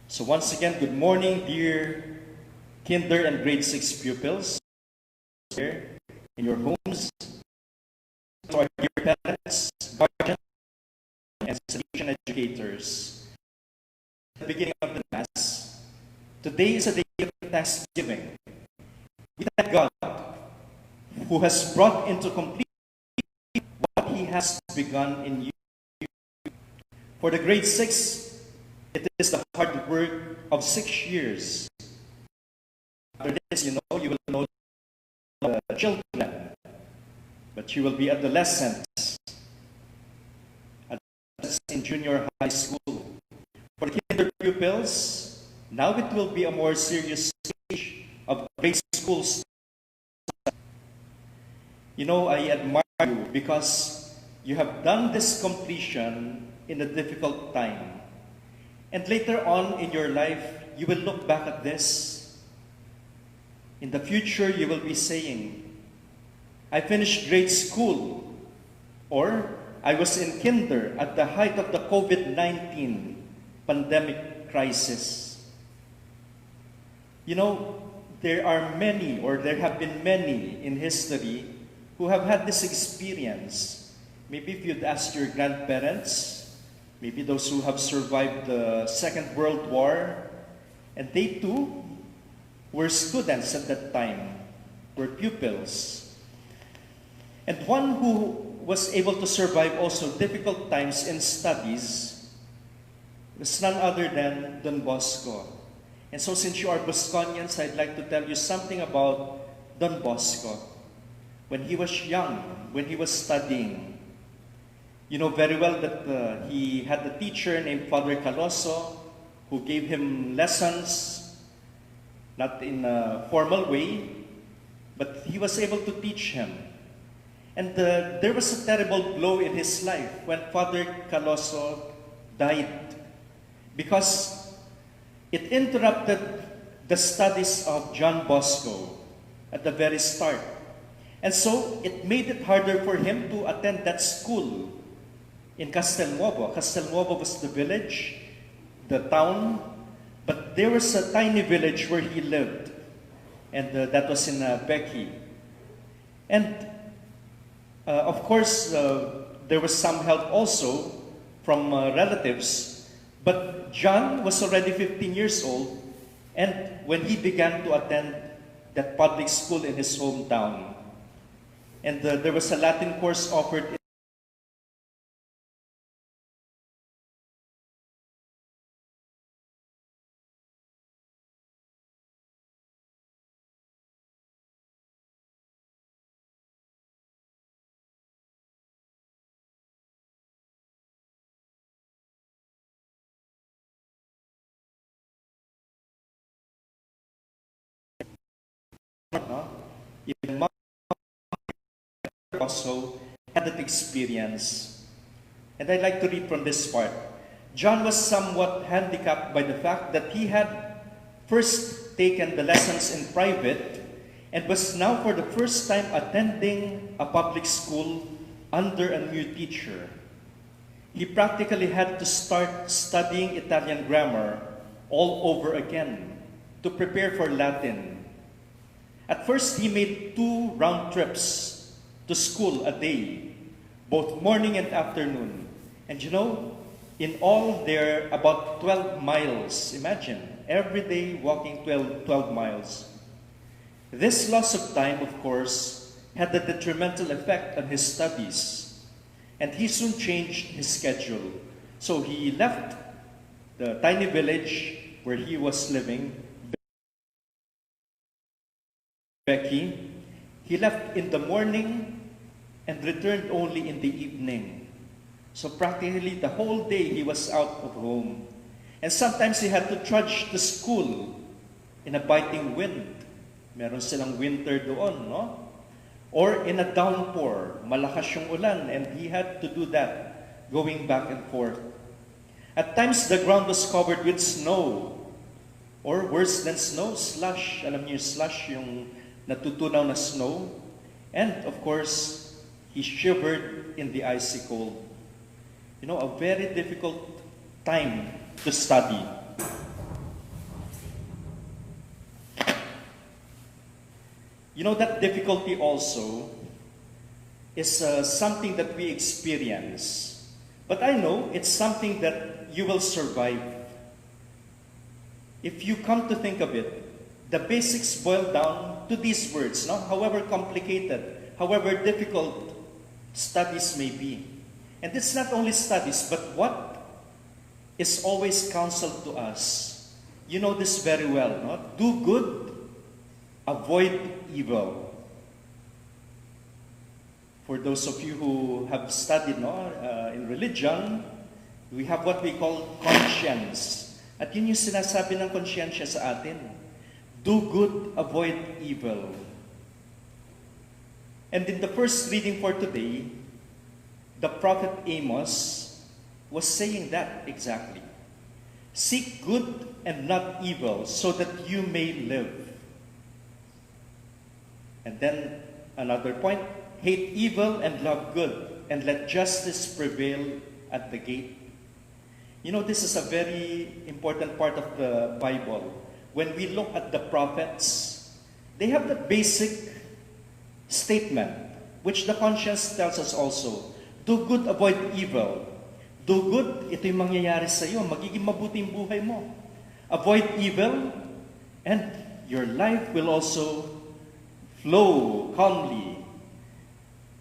So once again, good morning, dear kinder and grade 6 pupils here in your homes, to our dear parents, guardians, and Salesian educators. At the beginning of the Mass, today is a day of thanksgiving. We thank God who has brought into completion what He has begun in you. For the grade 6, it is the hard work of 6 years. After this, you will know children, but you will be adolescents in junior high school. For the kinder pupils, now it will be a more serious stage of grade school. I admire you because you have done this completion in a difficult time. And later on in your life, you will look back at this. In the future, you will be saying, I finished grade school, or I was in kinder at the height of the COVID-19 pandemic crisis. There have been many in history who have had this experience. Maybe if you'd ask your grandparents, maybe those who have survived the Second World War, and they too were students at that time, were pupils. And one who was able to survive also difficult times in studies was none other than Don Bosco. And so since you are Bosconians, I'd like to tell you something about Don Bosco. When he was young, when he was studying, you know very well that he had a teacher named Father Caloso who gave him lessons, not in a formal way, but he was able to teach him. And there was a terrible blow in his life when Father Caloso died, because it interrupted the studies of John Bosco at the very start. And so it made it harder for him to attend that school in Castelnuovo. Castelnuovo was the village, the town, but there was a tiny village where he lived, and that was in Becky. And of course, there was some help also from relatives, but John was already 15 years old, and when he began to attend that public school in his hometown, and there was a Latin course offered in also had that experience. And I'd like to read from this part. John was somewhat handicapped by the fact that he had first taken the lessons in private and was now for the first time attending a public school under a new teacher. He practically had to start studying Italian grammar all over again to prepare for Latin. At first, he made 2 round trips to school a day, both morning and afternoon. And in all, they're about 12 miles. Imagine, every day walking 12 miles. This loss of time, of course, had a detrimental effect on his studies. And he soon changed his schedule. So he left the tiny village where he was living, Becky. He left in the morning and returned only in the evening. So practically the whole day he was out of home. And sometimes he had to trudge to school in a biting wind. Meron silang winter doon, no? Or in a downpour, malakas yung ulan, and he had to do that, going back and forth. At times the ground was covered with snow, or worse than snow, slush. Alam niyo yung slush, yung natutunaw na snow. And of course, he shivered in the icy cold. A very difficult time to study. You know, that difficulty also is something that we experience. But I know it's something that you will survive. If you come to think of it, the basics boil down to these words, no? However complicated, however difficult studies may be. And it's not only studies, but what is always counseled to us. You know this very well, no? Do good, avoid evil. For those of you who have studied in religion, we have what we call conscience. At yun yung sinasabi ng konsyensya sa atin. Do good, avoid evil. And in the first reading for today, the prophet Amos was saying that exactly. Seek good and not evil, so that you may live. And then another point, hate evil and love good, and let justice prevail at the gate. You know, this is a very important part of the Bible. When we look at the prophets, they have the basic statement, which the conscience tells us also. Do good, avoid evil. Do good, ito yung mangyayari sa iyo. Magiging mabuti yung buhay mo. Avoid evil, and your life will also flow calmly.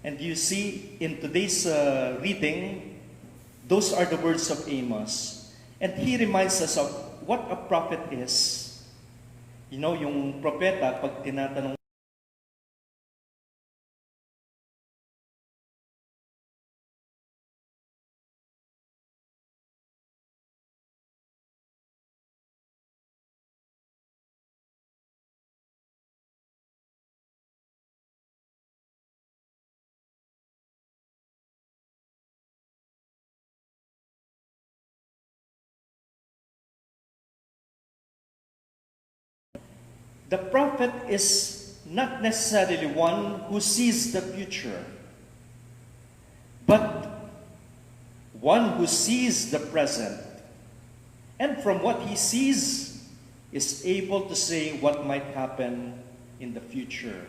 And you see, in today's reading, those are the words of Amos. And he reminds us of what a prophet is. You know, yung propeta, pag tinatanong the prophet is not necessarily one who sees the future, but one who sees the present. And from what he sees, is able to say what might happen in the future.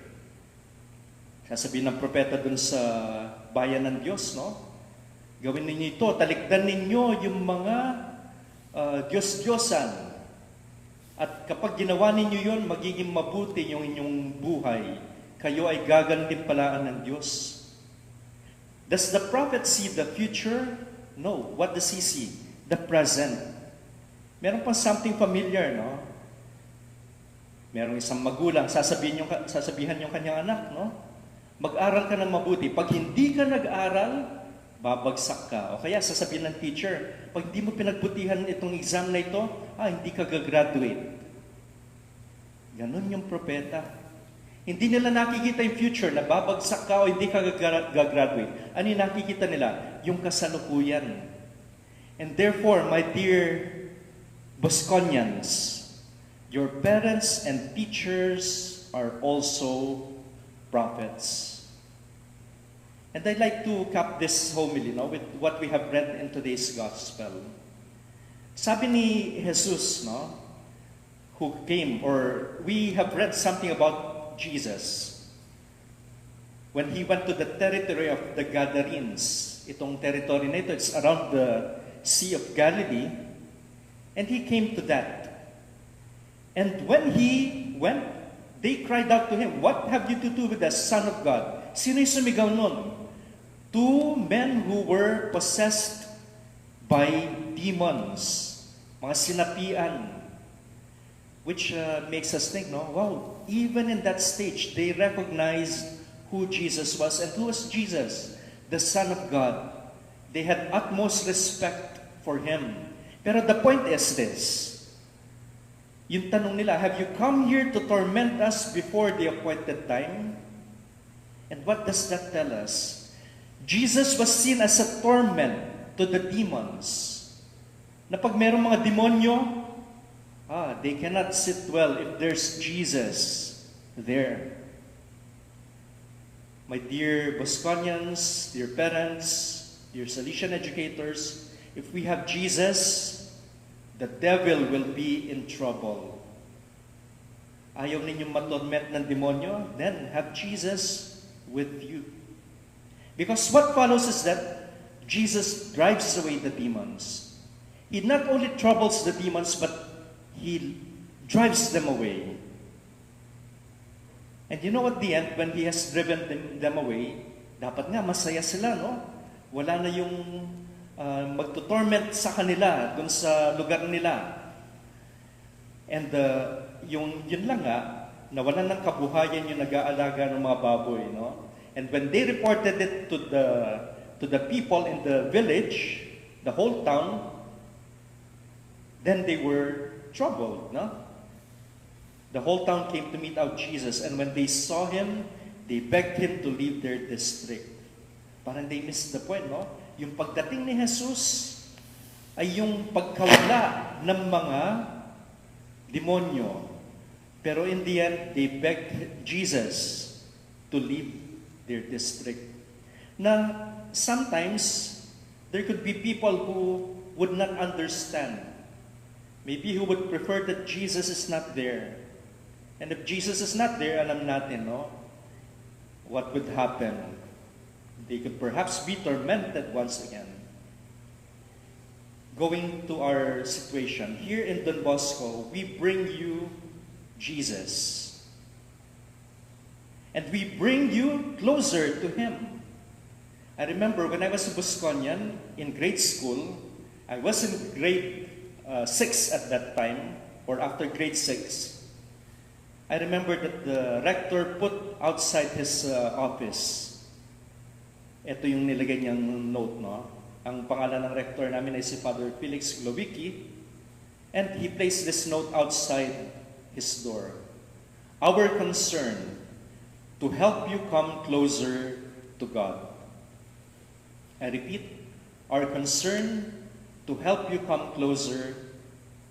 Sasabihin ng propeta dun sa bayan ng Diyos, no? Gawin ninyo ito, talikdan ninyo yung mga Diyos-Diyosan. At kapag ginawa ninyo yun, magiging mabuti yung inyong buhay. Kayo ay gagantimpalaan ng Diyos. Does the prophet see the future? No. What does he see? The present. Meron pang something familiar, no? Merong isang magulang, sasabihan yung kanyang anak, no? Mag-aral ka ng mabuti. Pag hindi ka nag-aral, babagsak ka. O kaya sasabihin ng teacher, pag hindi mo pinagbutihan itong exam na ito, hindi ka gagraduate. Ganon yung propeta. Hindi nila nakikita yung future na babagsak ka o hindi ka gagraduate. Ano yung nakikita nila? Yung kasalukuyan. And therefore, my dear Bosconians, your parents and teachers are also prophets. And I'd like to cap this homily with what we have read in today's gospel. Sabi ni Jesus, who came, or we have read something about Jesus. When he went to the territory of the Gadarenes, itong territory na ito, it's around the Sea of Galilee, and he came to that. And when he went, they cried out to him, "What have you to do with the Son of God?" Sino yung sumigaw nun? Two men who were possessed by demons, mga sinapian, which makes us think, wow, even in that stage, they recognized who Jesus was. And who was Jesus? The Son of God. They had utmost respect for Him. Pero the point is this, yung tanong nila, have you come here to torment us before the appointed time? And what does that tell us? Jesus was seen as a torment to the demons. Na pag merong mga demonyo, they cannot sit well if there's Jesus there. My dear Bosconians, dear parents, dear Salesian educators, if we have Jesus, the devil will be in trouble. Ayaw ninyong matorment ng demonyo? Then have Jesus with you. Because what follows is that Jesus drives away the demons. He not only troubles the demons, but He drives them away. And you know, at the end, when He has driven them away, dapat nga masaya sila, no? Wala na yung magtutorment sa kanila, dun sa lugar nila. And yun lang nga, nawalan ng kabuhayan yung nag-aalaga ng mga baboy, no? And when they reported it to the people in the village, the whole town, then they were troubled, no? The whole town came to meet out Jesus, and when they saw Him, they begged Him to leave their district. Parang they missed the point, no? Yung pagdating ni Jesus ay yung pagkawala ng mga demonyo. Pero in the end, they begged Jesus to leave their district. Na sometimes, there could be people who would not understand. Maybe who would prefer that Jesus is not there. And if Jesus is not there, alam natin, no? What would happen? They could perhaps be tormented once again. Going to our situation, here in Don Bosco, we bring you Jesus. And we bring you closer to Him. I remember when I was a Bosconian in grade school, I was in grade 6 at that time, or after grade 6. I remember that the rector put outside his office. Ito yung nilagay niyang note, no? Ang pangalan ng rector namin ay si Father Felix Glowicki, and he placed this note outside his door. Our concern, to help you come closer to God. I repeat, our concern, to help you come closer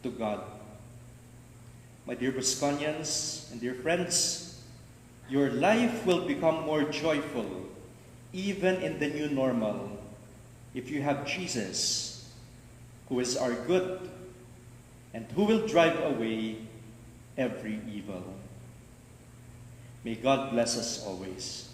to God. My dear Bosconians and dear friends, your life will become more joyful, even in the new normal, if you have Jesus, who is our good, and who will drive away every evil. May God bless us always.